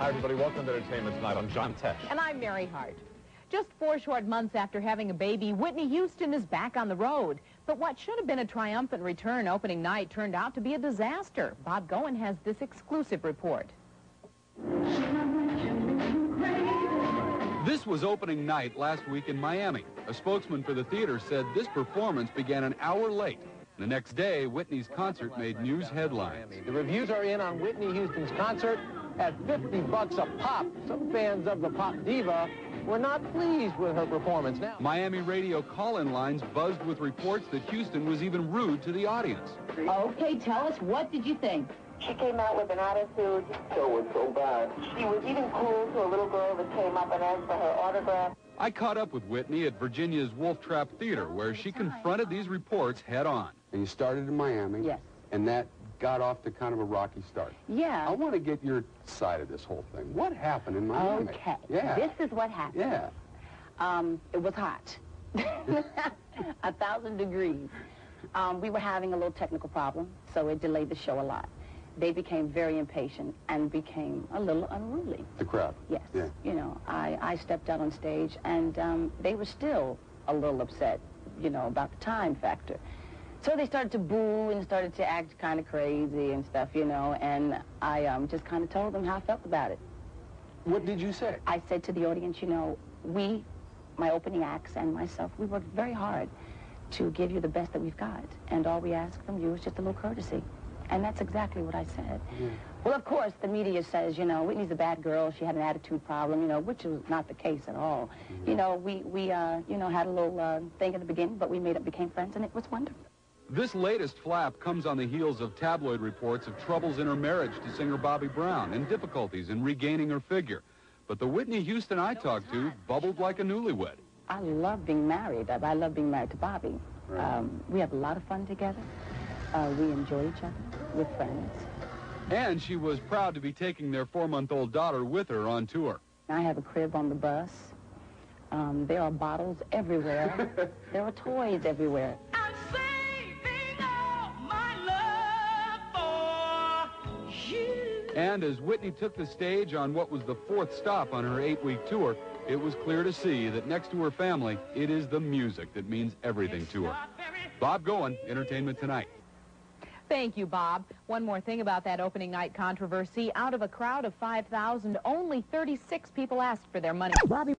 Hi, everybody. Welcome to Entertainment Tonight. I'm John Tesh. And I'm Mary Hart. Just 4 short months after having a baby, Whitney Houston is back on the road. But what should have been a triumphant return opening night turned out to be a disaster. Bob Goen has this exclusive report. This was opening night last week in Miami. A spokesman for the theater said this performance began an hour late. The next day, Whitney's concert made news headlines. The reviews are in on Whitney Houston's concert at $50 a pop. Some fans of the pop diva were not pleased with her performance. Now, Miami radio call-in lines buzzed with reports that Houston was even rude to the audience. Okay, tell us, what did you think? She came out with an attitude. Show was so bad. She was even cruel to a little girl that came up and asked for her autograph. I caught up with Whitney at Virginia's Wolf Trap Theater, where she confronted these reports head-on. And you started in Miami. Yes. And that got off to kind of a rocky start. Yeah. I want to get your side of this whole thing. What happened in Miami? Okay. Yeah. This is what happened. Yeah. It was hot. 1,000 degrees. We were having a little technical problem, so it delayed the show a lot. They became very impatient and became a little unruly. The crowd? Yes. Yeah. You know, I stepped out on stage, and they were still a little upset, you know, about the time factor. So they started to boo and started to act kind of crazy and stuff, you know, and I just kind of told them how I felt about it. What did you say? I said to the audience, you know, my opening acts and myself, we worked very hard to give you the best that we've got, and all we ask from you is just a little courtesy. And that's exactly what I said. Yeah. Well, of course, the media says, you know, Whitney's a bad girl. She had an attitude problem, you know, which was not the case at all. Mm-hmm. You know, we you know, had a little thing in the beginning, but we became friends, and it was wonderful. This latest flap comes on the heels of tabloid reports of troubles in her marriage to singer Bobby Brown and difficulties in regaining her figure. But the Whitney Houston I talked to bubbled like a newlywed. I love being married. I love being married to Bobby. Right. We have a lot of fun together. We enjoy each other. We're friends. And she was proud to be taking their 4-month-old daughter with her on tour. I have a crib on the bus. There are bottles everywhere. There are toys everywhere. I'm saving all my love for you. And as Whitney took the stage on what was the 4th stop on her 8-week tour, it was clear to see that next to her family, it is the music that means everything to her. Bob Goen, Entertainment Tonight. Thank you, Bob. One more thing about that opening night controversy. Out of a crowd of 5,000, only 36 people asked for their money. Bobby